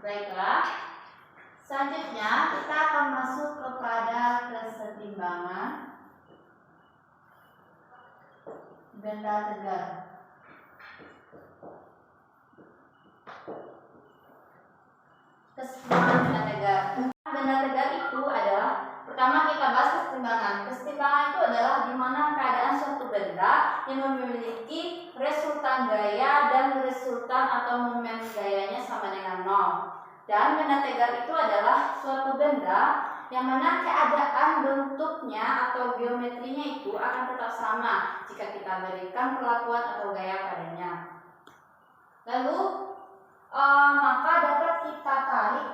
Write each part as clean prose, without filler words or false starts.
Baiklah, selanjutnya kita akan masuk kepada kesetimbangan benda tegar. Kesetimbangan benda tegar. Benda tegar itu adalah, pertama kita bahas kesetimbangan. Kesetimbangan itu adalah di mana keadaan suatu benda yang memiliki resultan gaya dan resultan atau momen gayanya sama dengan 0. Dan benda tegar itu adalah suatu benda yang mana keadaan bentuknya atau geometrinya itu akan tetap sama jika kita berikan perlakuan atau gaya padanya. Lalu maka dapat kita tarik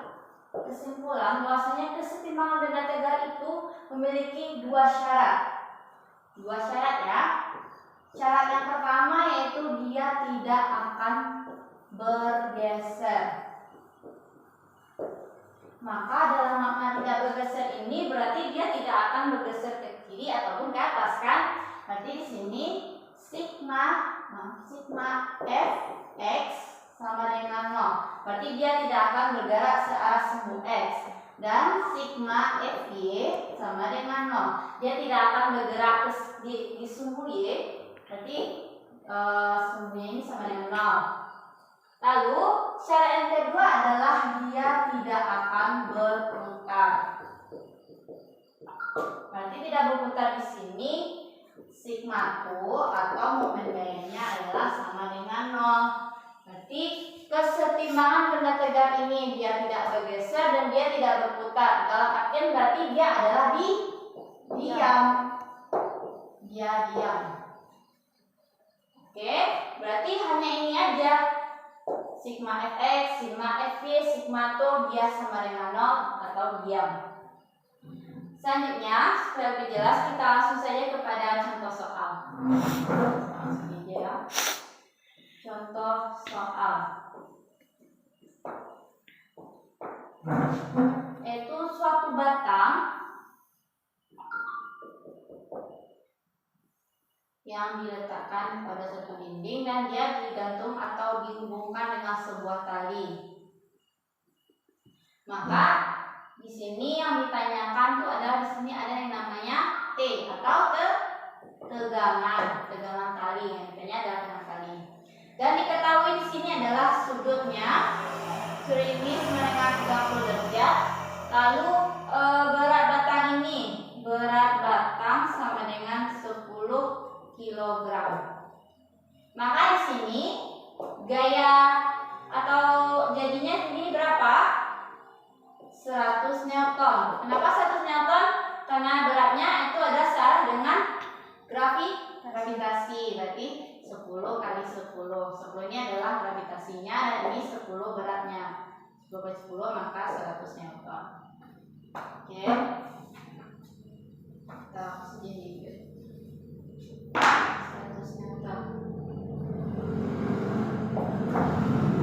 kesimpulan bahwasanya kesetimbangan benda tegar itu memiliki dua syarat. Dua syarat ya. Syarat yang pertama yaitu dia tidak akan bergeser. Maka dalam makna tidak bergeser ini berarti dia tidak akan bergeser ke kiri ataupun ke atas kan? Berarti di sini sigma fx sama dengan 0. Berarti dia tidak akan bergerak searah sumbu x. Dan sigma fy sama dengan 0. Dia tidak akan bergerak di sumbu y. Berarti sumbunya ini sama dengan 0. Lalu syarat yang kedua adalah dia tidak akan berputar. Berarti tidak berputar di sini sigma atau momen gayanya adalah sama dengan 0. Berarti kesetimbangan benda tegar ini dia tidak bergeser dan dia tidak berputar. Dalam artian berarti dia adalah diam. Dia diam. Oke, berarti hanya ini aja. Sigma fx, sigma fy, sigma dia sama dengan 0 atau diam. Selanjutnya, supaya lebih jelas kita langsung saja kepada contoh soal. Langsung aja ya. Contoh soal. Yaitu suatu batang yang diletakkan pada suatu dinding dan dia digantung atau dihubungkan dengan sebuah tali. Maka di sini yang ditanyakan tuh adalah di sini ada yang namanya T atau tegangan tali. Yang ditanya adalah tegangan tali. Dan diketahui di sini adalah sudutnya. Sudut ini sama dengan 30 derajat. Lalu berat batang ini, berat batang sama dengan 10 kilogram. Maka di sini gaya atau jadinya ini berapa? 100 Newton. Kenapa 100 Newton? Karena beratnya itu ada searah dengan gravitasi. Berarti 10 kali 10. 10 ini adalah gravitasinya dan ini 10 beratnya. 10 kali 10 maka 100 Newton. Oke. Kita sedikit. 100 Newton.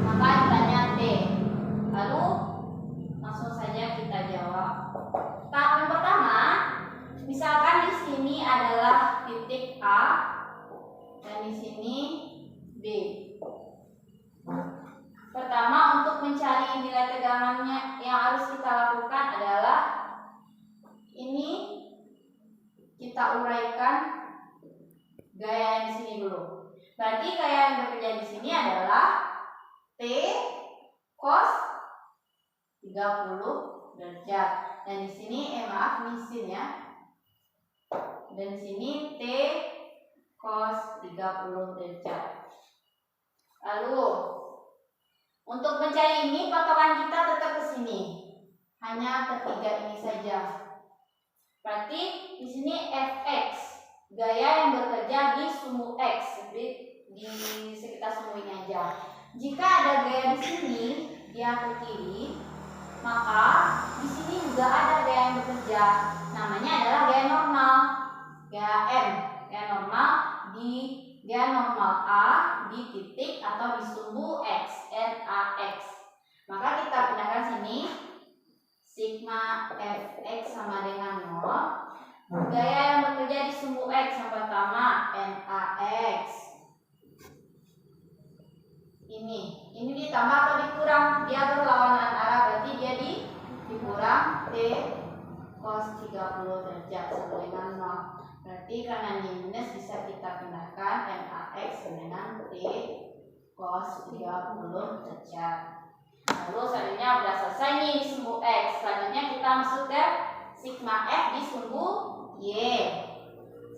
Maka ditanya T. Lalu langsung saja kita jawab. Tahap pertama, misalkan di sini adalah titik A dan di sini B. Pertama, untuk mencari nilai tegangannya yang harus kita lakukan adalah ini kita uraikan gaya yang di sini dulu. Berarti gaya yang bekerja di sini adalah T cos 30 derajat. Dan di sini maaf mesin ya. Dan di sini T cos 30 derajat. Lalu untuk mencari ini patokan kita tetap ke sini. Hanya ketiga ini saja. Berarti di sini Fx gaya yang bekerja di sumbu X, di sekitar sumbu ini aja. Jika ada gaya di sini, dia ke kiri, maka di sini juga ada gaya yang bekerja. Namanya adalah gaya normal, gaya M, gaya normal di gaya normal A di titik atau di sumbu X, NaX. Maka kita pindahkan sini, sigma Fx sama dengan 0. Gaya yang bekerja di sumbu X yang pertama NaX. Ini ditambah atau dikurang? Dia berlawanan arah, berarti dia dikurang T cos 30 derajat sama dengan 0. Berarti karena ini minus bisa kita pindahkan NaX dengan T cos 30 derajat. Lalu selanjutnya udah selesai nih di sumbu X. Selanjutnya kita masuk ke sigma F di sumbu Y.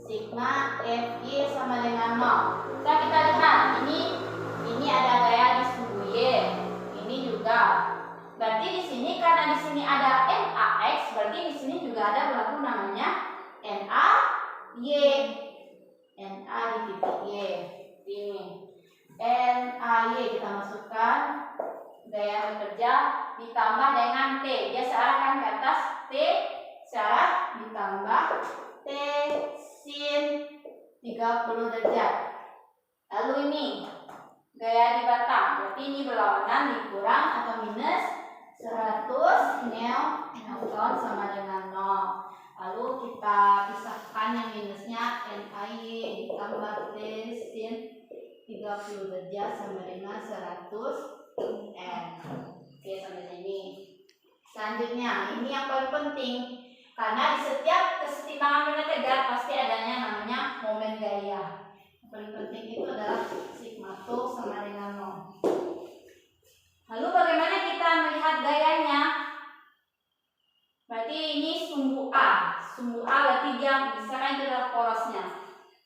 Sigma FY sama dengan 0. Bisa kita lihat ini ada gaya di sumbu Y. Ini juga. Berarti di sini karena di sini ada NaX, berarti di sini juga ada berlaku namanya NaY. Na di titik Y. Ini NaY kita masukkan gaya bekerja ditambah dengan T. Dia searahkan ke atas, T searah ditambah T sin 30 derajat. Lalu ini gaya di batang, berarti ini berlawanan dikurang atau minus 100 Newton sama dengan 0. Lalu kita pisahkan yang minusnya NaY ditambah T sin 30 derajat sama dengan 100 N. Oke, sampai sini. Selanjutnya, ini yang paling penting karena di setiap kesetimbangan benda tegak pasti adanya namanya momen gaya. Yang paling penting itu adalah sigma tau sama dengan 0. Lalu bagaimana kita melihat gayanya? Berarti ini sumbu A. Sumbu A berarti dia misalkan itu adalah porosnya.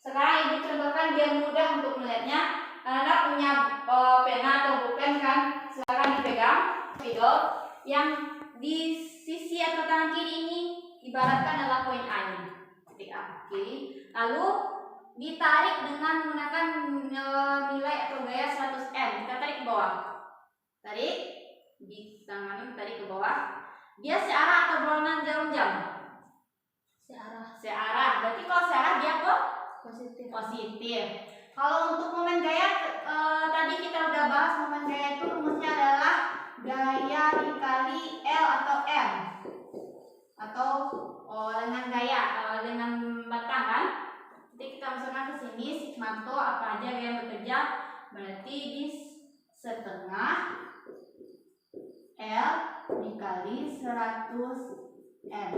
Sekarang ibu contohkan biar mudah untuk melihatnya. Anda punya pena atau bukan kan? Silakan dipegang. Spidol yang di sisi atau tangan kiri ini ibaratkan adalah poin A ini. Titik A kiri. Lalu ditarik dengan menggunakan nilai atau gaya 100 N. Kita tarik ke bawah. Tarik di tangan ini, tarik ke bawah. Dia searah atau berlawanan jarum jam? Searah. Berarti kalau searah dia positif. Kalau untuk momen gaya tadi kita udah bahas momen gaya itu rumusnya adalah gaya dikali L atau M atau dengan gaya dengan batang kan. Jadi kita masukkan ke sini sigma tau apa aja gaya bekerja, berarti di setengah L dikali 100 N.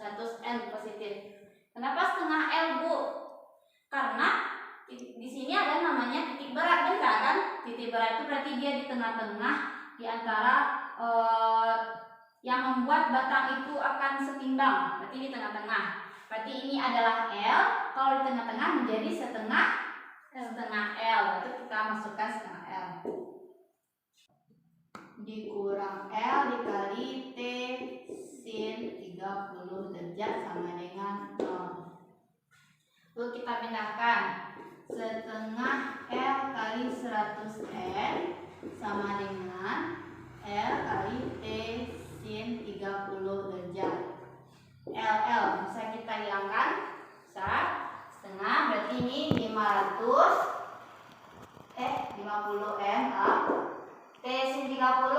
100 N positif. Kenapa setengah L, Bu? Karena di sini ada namanya titik berat, benar kan? Titik berat itu berarti dia di tengah-tengah di antara yang membuat batang itu akan setimbang. Berarti di tengah-tengah. Berarti ini adalah L. Kalau di tengah-tengah menjadi setengah L. Berarti kita masukkan setengah L. Dikurang L dikali T sin 30 derajat sama dengan 0. Lalu kita pindahkan setengah L kali 100 N sama dengan L kali T sin 30 derajat. L bisa kita hilangkan, bisa setengah, berarti ini 50 N T sin 30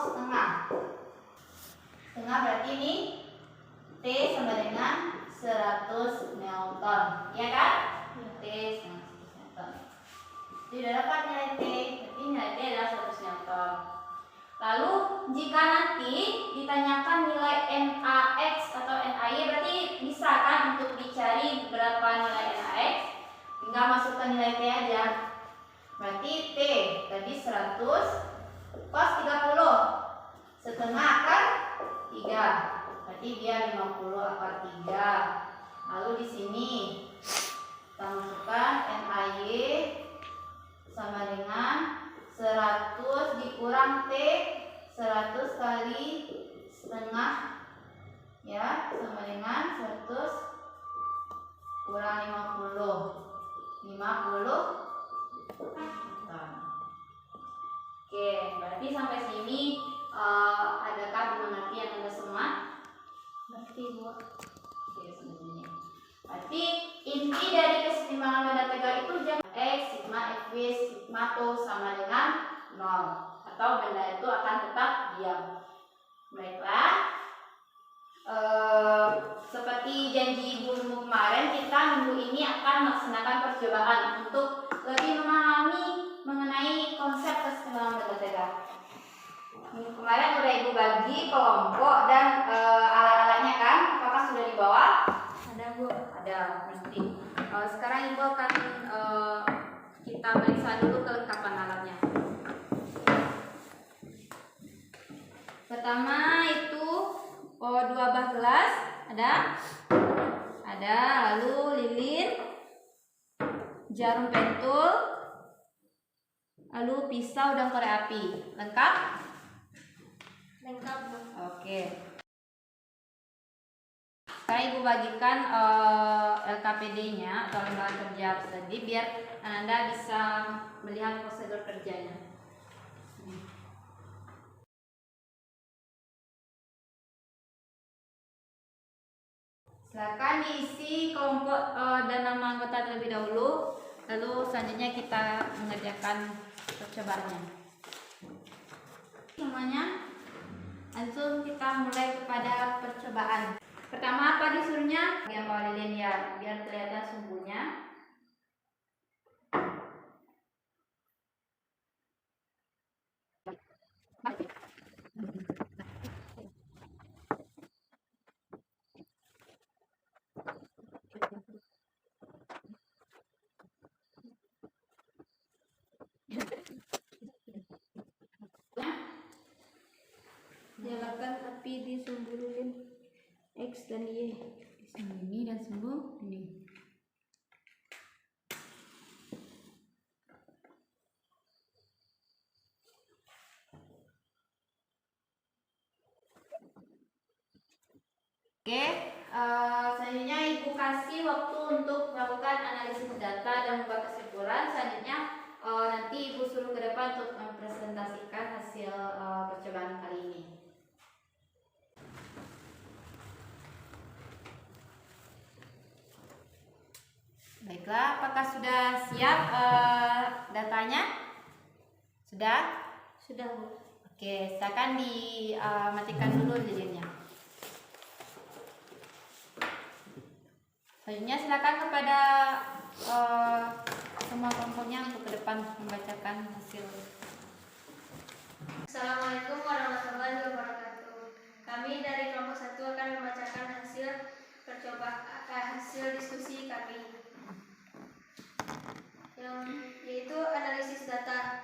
setengah berarti ini T sama dengan 100 Newton, ya kan? T sama 100 Newton. Tidak dapat nilai T, berarti nilai T adalah 100 Newton. Lalu jika nanti ditanyakan nilai NaX atau NaY, berarti bisa kan untuk dicari berapa nilai NaX, tinggal masukkan nilai T aja. Berarti T tadi 100 cos 30 setengah akar 3. Berarti dia 50 akar 3. Lalu di sini kita masukkan NaY sama dengan 100 dikurang T 100 kali setengah ya sama dengan 100 kurang 50 Oke, berarti sampai sini adakah pengertian Anda semua? Berarti Bu. Oke, sampai sini. Berarti inti dari kesetimbangan benda tegak itu jangan X, sigma FV, sigma tau sama dengan 0 atau benda itu akan tetap diam. Baiklah. seperti janji ibu kemarin, kita minggu ini akan melaksanakan percobaan untuk lebih memahami mengenai konsep keseimbangan benda tegak. Minggu kemarin udah ibu bagi kelompok dan alat-alatnya kan? Apakah sudah dibawa? Ada bu? Ada, nanti. Sekarang ibu akan kita periksa dulu kelengkapan alatnya. Pertama itu dua bah gelas, ada, lalu lilin, jarum pentul, lalu pisau dan korek api. Lengkap? Lengkap. Oke. Sekarang ibu bagikan LKPD-nya atau lembaga kerja tadi biar Anda bisa melihat prosedur kerjanya. Silakan diisi kelompok dan nama anggota terlebih dahulu, lalu selanjutnya kita mengerjakan percobaannya. Semuanya, langsung kita mulai kepada percobaan. Pertama apa disuruhnya? Yang bawah lilin ya, biar kelihatan sumbunya. Nyalakan api di sumbu lilin X dan Y. Sumbu ini dan sumbu ini. Oke, selanjutnya ibu kasih waktu untuk melakukan analisis data dan membuat kesimpulan. Selanjutnya nanti ibu suruh ke depan untuk mempresentasikan hasil percobaan kali ini. Baiklah, apakah sudah siap datanya? Sudah? Sudah, Bu. Oke, silakan dimatikan dulu lilinnya. Selanjutnya silakan kepada semua kelompoknya untuk ke depan membacakan hasil. Assalamualaikum warahmatullahi wabarakatuh. Kami dari kelompok 1 akan membacakan hasil hasil diskusi kami, yaitu analisis data.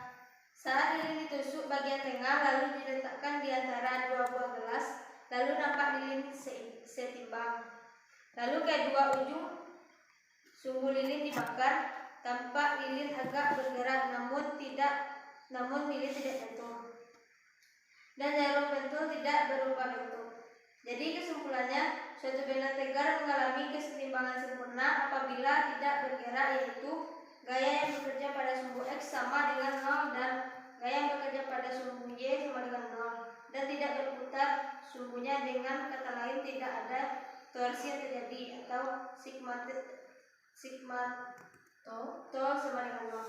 Saat lilin ditusuk bagian tengah lalu diletakkan di antara dua buah gelas, lalu nampak lilin setimbang. Lalu kedua ujung sumbu lilin dibakar, tampak lilin agak bergerak namun lilin tidak jatuh. Dan jarum pentul tidak berubah bentuk. Jadi kesimpulannya, suatu benda tegar mengalami kesetimbangan sempurna apabila tidak bergerak, yaitu gaya yang bekerja pada sumbu X sama dengan 0 dan gaya yang bekerja pada sumbu Y sama dengan 0 dan tidak berputar sumbunya. Dengan kata lain, tidak ada torsi yang terjadi atau sigma tol sama dengan 0.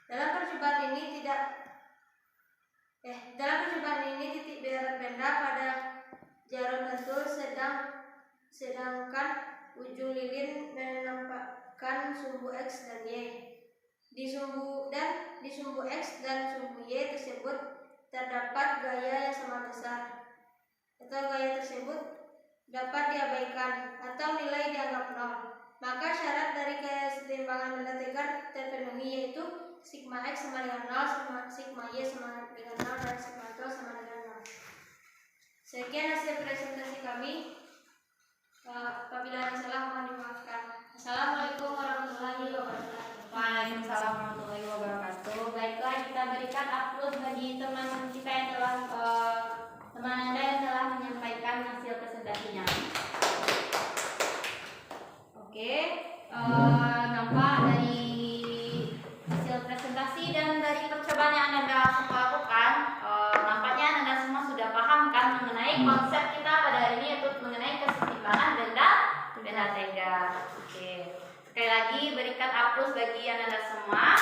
Dalam percobaan ini titik berat benda pada jarum pentul sedangkan ujung lilin menampakkan sumbu X dan Y. Di sumbu X dan sumbu Y tersebut terdapat gaya yang sama besar, atau gaya tersebut dapat diabaikan atau nilai dianggap 0. Maka syarat dari kesetimbangan benda tegar terpenuhi, yaitu sigma X sama dengan 0, sigma Y sama dengan 0, dan sigma tau sama dengan 0. Sekian hasil presentasi kami. Apabila ada salah mohon dimaafkan. Assalamualaikum warahmatullahi wabarakatuh. Waalaikumsalam warahmatullahi wabarakatuh. Baiklah, kita berikan aplaus bagi teman kita yang telah teman Anda yang telah menyampaikan hasil presentasinya. Oke, nampak dari hasil presentasi dan dari percobaan yang Anda lakukan, nampaknya Anda semua sudah paham kan mengenai konsep kita pada hari ini, yaitu mengenai kesetimbangan benda tegar. Oke, sekali lagi berikan aplaus bagi Anda semua.